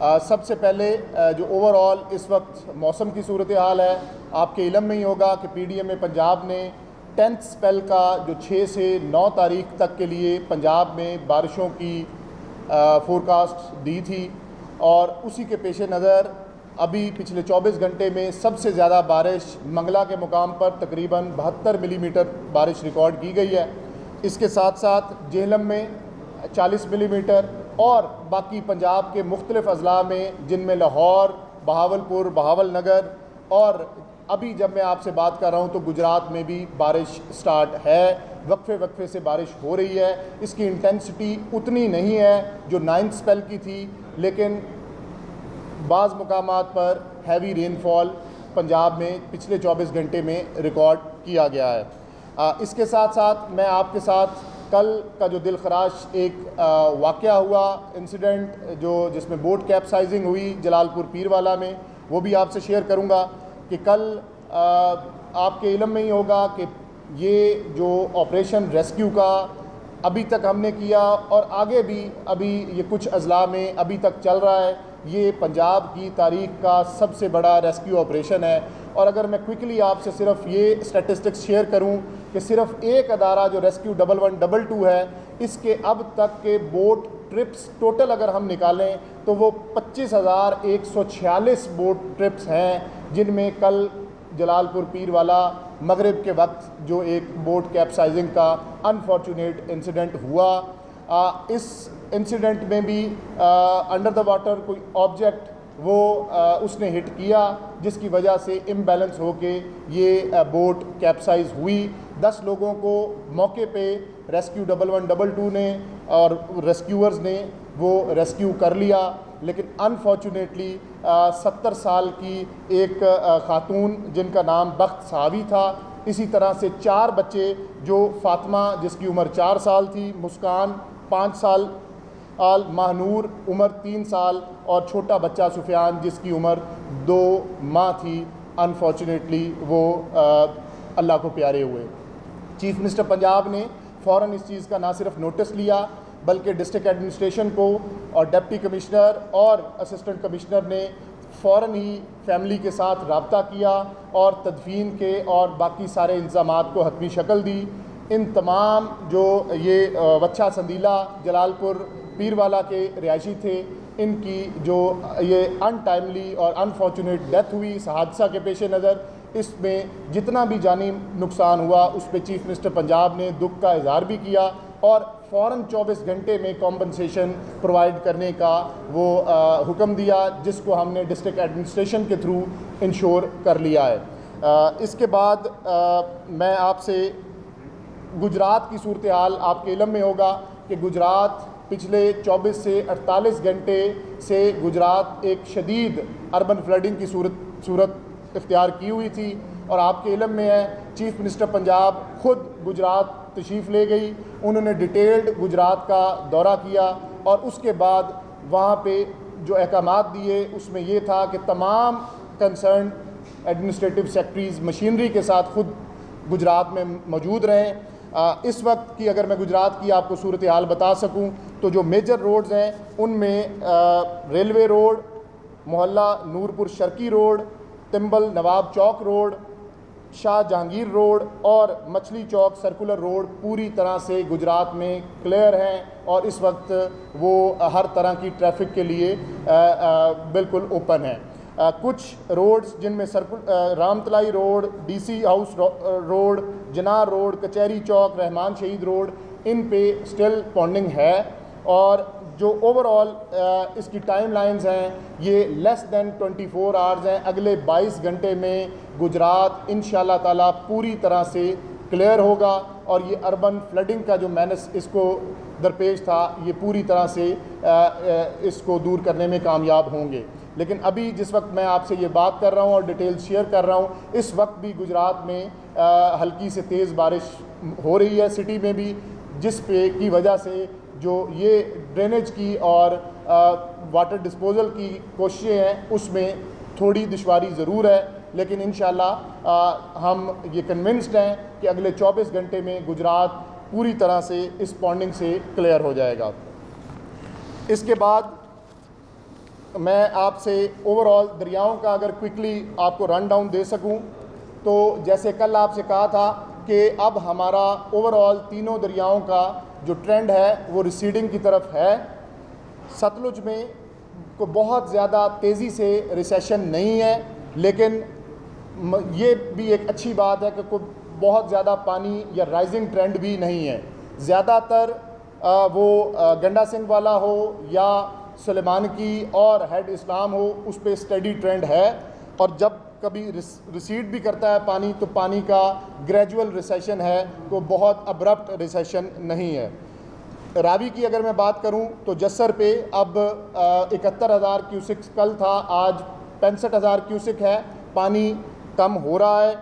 सबसे पहले जो ओवरऑल इस वक्त मौसम की सूरत हाल है, आपके इल्म में ही होगा कि PDM पंजाब ने 10th स्पेल का जो 6 से 9 तारीख तक के लिए पंजाब में बारिशों की फोरकास्ट दी थी, और उसी के पेश नज़र अभी पिछले 24 घंटे में सबसे ज़्यादा बारिश मंगला के मुकाम पर तकरीबन 72 मिलीमीटर बारिश रिकॉर्ड की गई है। इसके साथ साथ जेहलम में 40 मिलीमीटर और बाकी पंजाब के मुख्तलिफ अजला में, जिनमें लाहौर, बहावलपुर, बहावल नगर, और अभी जब मैं आपसे बात कर रहा हूँ तो गुजरात में भी बारिश स्टार्ट है। वक्फे वक्फे से बारिश हो रही है। इसकी इंटेंसिटी उतनी नहीं है जो 9th स्पेल की थी, लेकिन बाज़ मुकामात पर हैवी रेनफॉल पंजाब में पिछले 24 घंटे में रिकॉर्ड किया गया है। इसके साथ साथ मैं आपके साथ कल का जो दिलखराश एक वाक़या हुआ, इंसिडेंट जिसमें बोट कैप्साइजिंग हुई जलालपुर पीरवाला में, वो भी आपसे शेयर करूंगा कि कल आपके इल्म में ही होगा कि ये जो ऑपरेशन रेस्क्यू का अभी तक हमने किया और आगे भी अभी ये कुछ अजला में अभी तक चल रहा है, ये पंजाब की तारीख का सबसे बड़ा रेस्क्यू ऑपरेशन है। और अगर मैं क्विकली आपसे सिर्फ ये स्टैटिस्टिक्स शेयर करूं कि सिर्फ एक अदारा जो रेस्क्यू 1122 है, इसके अब तक के बोट ट्रिप्स टोटल अगर हम निकालें तो वो 25,146 बोट ट्रिप्स हैं, जिनमें कल जलालपुर पीरवाला मगरिब के वक्त जो एक बोट कैप्साइजिंग का अनफॉर्चुनेट इंसिडेंट हुआ, इस इंसिडेंट में भी अंडर द वाटर कोई ऑब्जेक्ट उसने हिट किया, जिसकी वजह से इम्बैलेंस होके ये बोट कैप्साइज हुई। 10 लोगों को मौके पे रेस्क्यू 1122 ने और रेस्क्यूअर्स ने वो रेस्क्यू कर लिया, लेकिन अनफॉर्चुनेटली 70 साल की एक खातून जिनका नाम बख्त सावी था, इसी तरह से 4 बच्चे, जो फातिमा जिसकी उम्र 4 साल थी, मुस्कान 5 साल, महानूर उम्र 3 साल और छोटा बच्चा सुफियान जिसकी उम्र 2 माह थी, अनफॉर्चुनेटली वो अल्लाह को प्यारे हुए। चीफ मिनिस्टर पंजाब ने फ़ौरन इस चीज़ का ना सिर्फ नोटिस लिया, बल्कि डिस्ट्रिक्ट एडमिनिस्ट्रेशन को और डिप्टी कमिश्नर और असिस्टेंट कमिश्नर ने फ़ौरन ही फैमिली के साथ रब्ता किया और तदफीन के और बाकी सारे इंतज़ामात को हतमी शक्ल दी। इन तमाम जो ये वच्छा संदीला जलालपुर पीरवाला के रिहायशी थे, इनकी जो ये अनटाइमली और अनफॉर्चुनेट डेथ हुई इस हादसा के पेश नज़र, इसमें जितना भी जानी नुकसान हुआ उस पर चीफ मिनिस्टर पंजाब ने दुख का इजहार भी किया और फ़ौरन 24 घंटे में कॉम्पनसेशन प्रोवाइड करने का वो हुक्म दिया, जिसको हमने डिस्ट्रिक्ट एडमिनिस्ट्रेशन के थ्रू इंश्योर कर लिया है। इसके बाद मैं आपसे गुजरात की सूरत हाल, आपके इल्म में होगा कि गुजरात पिछले 24 से 48 घंटे से गुजरात एक शदीद अर्बन फ्लडिंग की सूरत इख्तियार की हुई थी, और आपके इल्म में है चीफ मिनिस्टर पंजाब खुद गुजरात तशरीफ़ ले गई। उन्होंने डिटेल्ड गुजरात का दौरा किया और उसके बाद वहाँ पे जो अहकामात दिए उसमें ये था कि तमाम कंसर्न एडमिनिस्ट्रेटिव सेक्रेटरीज़ मशीनरी के साथ खुद गुजरात में मौजूद रहें। इस वक्त की अगर मैं गुजरात की आपको सूरत हाल बता सकूं तो जो मेजर रोड्स हैं उनमें रेलवे रोड, मोहल्ला नूरपुर शर्की रोड, तिम्बल नवाब चौक रोड, शाह जहांगीर रोड और मछली चौक सर्कुलर रोड पूरी तरह से गुजरात में क्लियर हैं और इस वक्त वो हर तरह की ट्रैफिक के लिए बिल्कुल ओपन है। कुछ रोड्स जिनमें Ramtalai road, DC house road, Janar road, Kachahri Chowk, Rahman शहीद रोड, इन पे स्टिल पॉन्डिंग है और जो ओवरऑल इसकी टाइम लाइन्स हैं ये लेस दैन 24 आवर्स हैं। अगले 22 घंटे में गुजरात इंशाल्लाह ताला पूरी तरह से क्लियर होगा और ये अर्बन फ्लडिंग का जो मैनस इसको दरपेश था ये पूरी तरह से इसको दूर करने में कामयाब होंगे। लेकिन अभी जिस वक्त मैं आपसे ये बात कर रहा हूँ और डिटेल्स शेयर कर रहा हूँ, इस वक्त भी गुजरात में हल्की से तेज़ बारिश हो रही है सिटी में भी, जिस पे की वजह से जो ये ड्रेनेज की और वाटर डिस्पोजल की कोशिशें हैं उसमें थोड़ी दुश्वारी ज़रूर है, लेकिन इंशाल्लाह हम ये कन्विंस्ड हैं कि अगले 24 घंटे में गुजरात पूरी तरह से इस पॉन्डिंग से क्लियर हो जाएगा। इसके बाद मैं आपसे ओवरऑल दरियाओं का अगर क्विकली आपको रन डाउन दे सकूं, तो जैसे कल आपसे कहा था कि अब हमारा ओवरऑल तीनों दरियाओं का जो ट्रेंड है वो रिसीडिंग की तरफ है। सतलुज में को बहुत ज़्यादा तेज़ी से रिसेशन नहीं है, लेकिन ये भी एक अच्छी बात है कि कोई बहुत ज़्यादा पानी या राइजिंग ट्रेंड भी नहीं है। ज़्यादातर वो गंडा सिंह वाला हो या सुलेमान की और हेड इस्लाम हो, उस पर स्टडी ट्रेंड है। और जब कभी रिसीड भी करता है पानी, तो पानी का ग्रेजुअल रिसेशन है, तो बहुत अब्रप्ट रिसेशन नहीं है। रावी की अगर मैं बात करूं तो जस्सर पे अब 71,000 क्यूसिक कल था, आज 65,000 क्यूसिक है, पानी कम हो रहा है।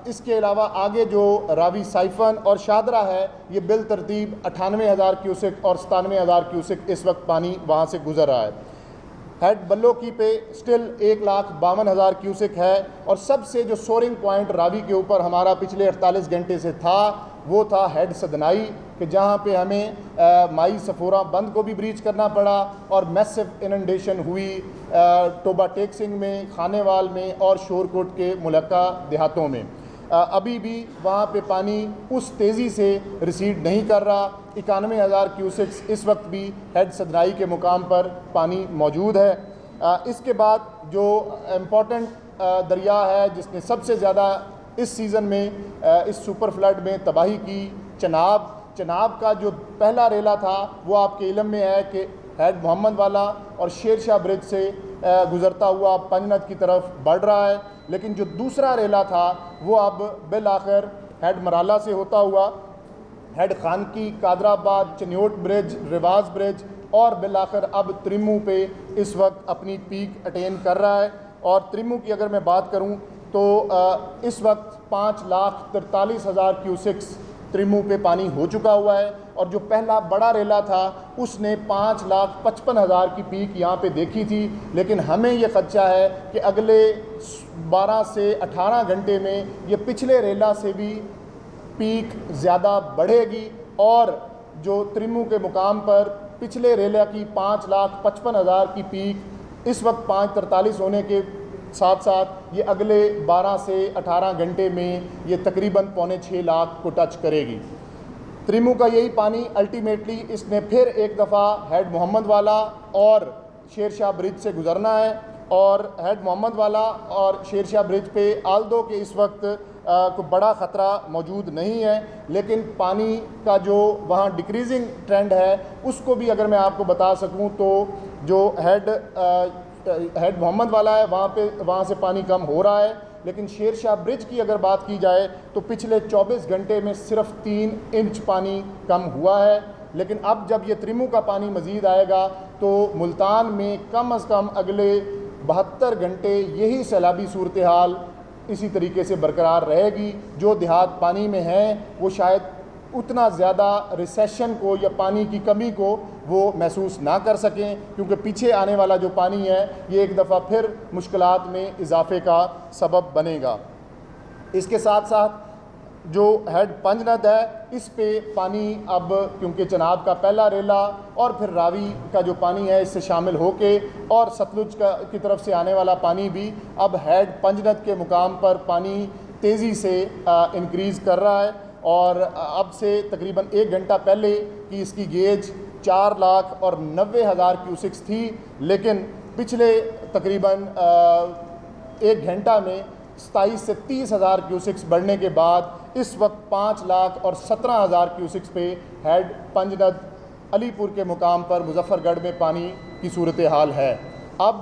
इसके अलावा आगे जो रावी साइफन और शादरा है, ये बिल तरतीब 98,000 क्यूसिक और 97,000 क्यूसिक इस वक्त पानी वहाँ से गुजर रहा है। हेड बल्लो की पे स्टिल 1,52,000 क्यूसिक है। और सबसे जो सोरिंग पॉइंट रावी के ऊपर हमारा पिछले 48 घंटे से था, वो था हेड सदनाई, कि जहाँ पे हमें माई सफोरा बंद को भी ब्रीच करना पड़ा और मैसिव इनंडेशन हुई टोबा टेक सिंह में, खानेवाल में और शोरकोट के मुलक्का देहातों में। अभी भी वहाँ पे पानी उस तेज़ी से रिसीड नहीं कर रहा। 91,000 क्यूसिक्स इस वक्त भी हेड सदनाई के मुकाम पर पानी मौजूद है। इसके बाद जो इम्पोर्टेंट दरिया है जिसने सबसे ज़्यादा इस सीज़न में इस सुपर फ्लड में तबाही की, चनाब का जो पहला रेला था वो आपके इल्म में है कि हेड मोहम्मद वाला और शेर शाह ब्रिज से गुज़रता हुआ पंजनद की तरफ बढ़ रहा है। लेकिन जो दूसरा रेला था वो अब बिल आखिर हेड मराला से होता हुआ हेड खानकी, कादराबाद, चन्योट ब्रिज, रिवाज ब्रिज और बिल आखिर अब त्रिमू पे इस वक्त अपनी पीक अटेन कर रहा है। और त्रिमू की अगर मैं बात करूं तो इस वक्त 5,43,000 क्यूसिक्स त्रिमू पे पानी हो चुका हुआ है। और जो पहला बड़ा रेला था उसने 5,55,000 की पीक यहाँ पे देखी थी। लेकिन हमें ये खदशा है कि अगले 12 से 18 घंटे में ये पिछले रेला से भी पीक ज़्यादा बढ़ेगी और जो त्रिमू के मुकाम पर पिछले रेला की 5,55,000 की पीक इस वक्त 5,43 होने के साथ साथ ये अगले 12 से 18 घंटे में ये तकरीबन 5.25 लाख को टच करेगी। त्रिमू का यही पानी अल्टीमेटली इसने फिर एक दफ़ा हेड मोहम्मद वाला और शेर शाह ब्रिज से गुज़रना है। और हेड मोहम्मद वाला और शेर शाह ब्रिज पे आल्दो के इस वक्त कोई बड़ा ख़तरा मौजूद नहीं है, लेकिन पानी का जो वहाँ डिक्रीजिंग ट्रेंड है उसको भी अगर मैं आपको बता सकूँ तो जो हेड मोहम्मद वाला है वहाँ से पानी कम हो रहा है। लेकिन शेर शाह ब्रिज की अगर बात की जाए तो पिछले 24 घंटे में सिर्फ 3 इंच पानी कम हुआ है। लेकिन अब जब ये त्रिमू का पानी मज़ीद आएगा तो मुल्तान में कम से कम अगले 72 घंटे यही सैलाबी सूरत हाल इसी तरीके से बरकरार रहेगी। जो देहात पानी में हैं वो शायद उतना ज़्यादा रिसेशन को या पानी की कमी को वो महसूस ना कर सकें, क्योंकि पीछे आने वाला जो पानी है ये एक दफ़ा फिर मुश्किलात में इजाफे का सबब बनेगा। इसके साथ साथ जो हेड पंजनद है इस पे पानी अब क्योंकि चनाब का पहला रेला और फिर रावी का जो पानी है इससे शामिल होके और सतलुज की तरफ से आने वाला पानी भी अब हेड पंजनद के मुकाम पर पानी तेज़ी से इंक्रीज़ कर रहा है। और अब से तकरीबन 1 घंटा पहले की इसकी गेज 4,90,000 क्यूसिक्स थी, लेकिन पिछले तकरीबन 1 घंटा में 27 से 30,000 क्यूसिक्स बढ़ने के बाद इस वक्त 5,17,000 क्यूसिक्स पे हेड पंजनद अलीपुर के मुकाम पर मुजफ्फरगढ़ में पानी की सूरत हाल है। अब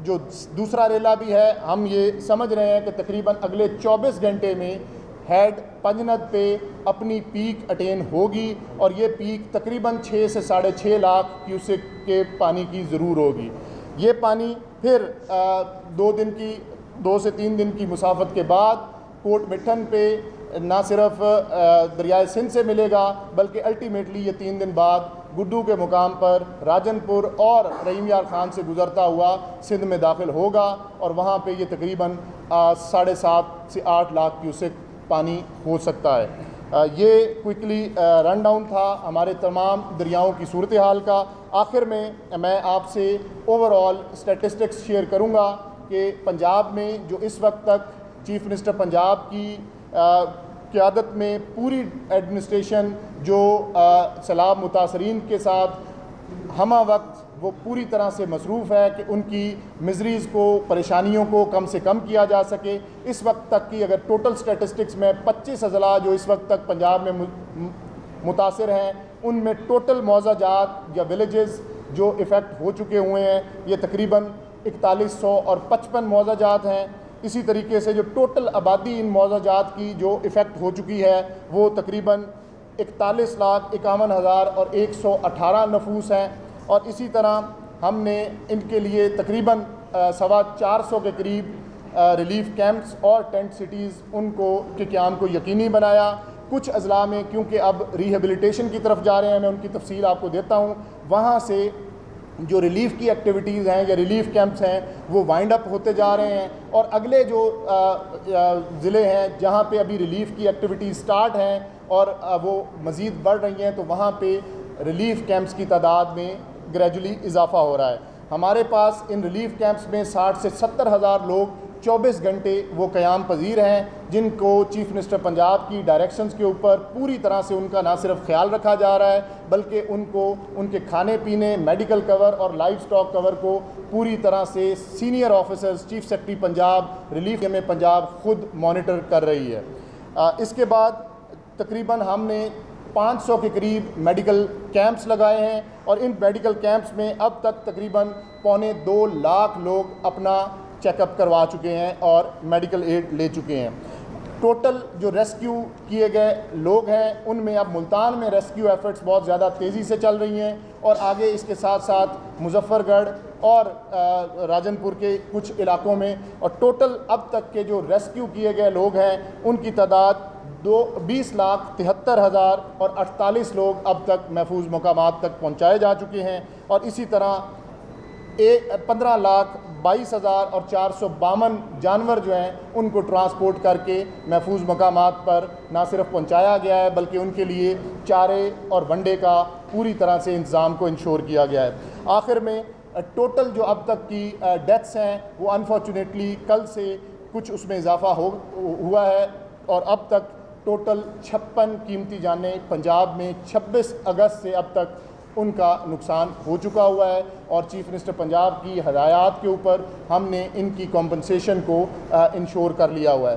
जो दूसरा रेला भी है, हम ये समझ रहे हैं कि तकरीबन अगले 24 घंटे में हेड पंजनद पे अपनी पीक अटेन होगी और ये पीक तकरीबन 6 से 6.5 लाख क्यूसिक के पानी की ज़रूर होगी। ये पानी फिर 2 से 3 दिन की मुसाफत के बाद कोट मिठन पे ना सिर्फ दरियाए सिंध से मिलेगा बल्कि अल्टीमेटली ये 3 दिन बाद गुड्डू के मुकाम पर राजनपुर और रहीम यार खान से गुज़रता हुआ सिंध में दाखिल होगा और वहाँ पे ये तकरीबन 7.5 से 8 लाख क्यूसिक पानी हो सकता है। ये क्विकली रन डाउन था हमारे तमाम दरियाओं की सूरत हाल का। आखिर में मैं आपसे ओवरऑल स्टैटिस्टिक्स शेयर करूँगा कि पंजाब में जो इस वक्त तक चीफ मिनिस्टर पंजाब की क़यादत में पूरी एडमिनिस्ट्रेशन जो सैलाब मुतासरीन के साथ हमा वक्त वो पूरी तरह से मसरूफ़ है कि उनकी मिजरीज़ को, परेशानियों को कम से कम किया जा सके। इस वक्त तक की अगर टोटल स्टैटिस्टिक्स में 25 अजला जो इस वक्त तक पंजाब में मुतासर हैं, उनमें टोटल मौज़ाजात या विलेजेस जो इफ़ेक्ट हो चुके हुए हैं ये तकरीबन 4155 मौज़ाजात हैं। इसी तरीके से जो टोटल आबादी इन मौज़ाजात की जो इफ़ेक्ट हो चुकी है वो तकरीबन 41,51,118 नफूस हैं। और इसी तरह हमने इनके लिए तकरीबन 425 के करीब रिलीफ कैंप्स और टेंट सिटीज़ उनको के क़याम को यकीनी बनाया। कुछ अजला में क्योंकि अब रिहेबिलिटेशन की तरफ जा रहे हैं, मैं उनकी तफसील आपको देता हूँ, वहाँ से जो रिलीफ़ की एक्टिविटीज़ हैं या रिलीफ़ कैंप्स हैं वो वाइंड अप होते जा रहे हैं। और अगले जो ज़िले हैं जहाँ पे अभी रिलीफ़ की एक्टिविटीज़ स्टार्ट हैं और वो मज़ीद बढ़ रही हैं, तो वहाँ पे रिलीफ़ कैंप्स की तादाद में ग्रेजुअली इजाफ़ा हो रहा है। हमारे पास इन रिलीफ़ कैंप्स में 60 से 70 हज़ार लोग 24 घंटे वो क़याम पजीर हैं, जिनको चीफ मिनिस्टर पंजाब की डायरेक्शंस के ऊपर पूरी तरह से उनका ना सिर्फ ख्याल रखा जा रहा है बल्कि उनको उनके खाने पीने, मेडिकल कवर और लाइव स्टॉक कवर को पूरी तरह से senior officers, chief secretary Punjab, relief में पंजाब खुद मॉनिटर कर रही है। इसके बाद तकरीबन हमने 500 के करीब मेडिकल कैंप्स लगाए हैं और इन मेडिकल कैंप्स में अब तक तकरीबन 2.25 लाख लोग अपना चेकअप करवा चुके हैं और मेडिकल एड ले चुके हैं। टोटल जो रेस्क्यू किए गए लोग हैं उनमें अब मुल्तान में रेस्क्यू एफर्ट्स बहुत ज़्यादा तेज़ी से चल रही हैं और आगे इसके साथ साथ मुजफ्फरगढ़ और राजनपुर के कुछ इलाकों में, और टोटल अब तक के जो रेस्क्यू किए गए लोग हैं उनकी तादाद 20,73,000 और 48 लोग अब तक महफूज मकामात तक पहुँचाए जा चुके हैं। और इसी तरह 15,22,000 और 452 जानवर जो हैं उनको ट्रांसपोर्ट करके महफूज मकामात पर ना सिर्फ पहुँचाया गया है बल्कि उनके लिए चारे और वंडे का पूरी तरह से इंतज़ाम को इंश्योर किया गया है। आखिर में टोटल जो अब तक की डेथ्स हैं वो अनफॉर्चुनेटली कल से कुछ उसमें इजाफा हुआ है और अब तक टोटल 56 कीमती जानें पंजाब में 26 अगस्त से अब तक उनका नुकसान हो चुका हुआ है। और चीफ मिनिस्टर पंजाब की हदायत के ऊपर हमने इनकी कॉम्पनसेशन को इंश्योर कर लिया हुआ है।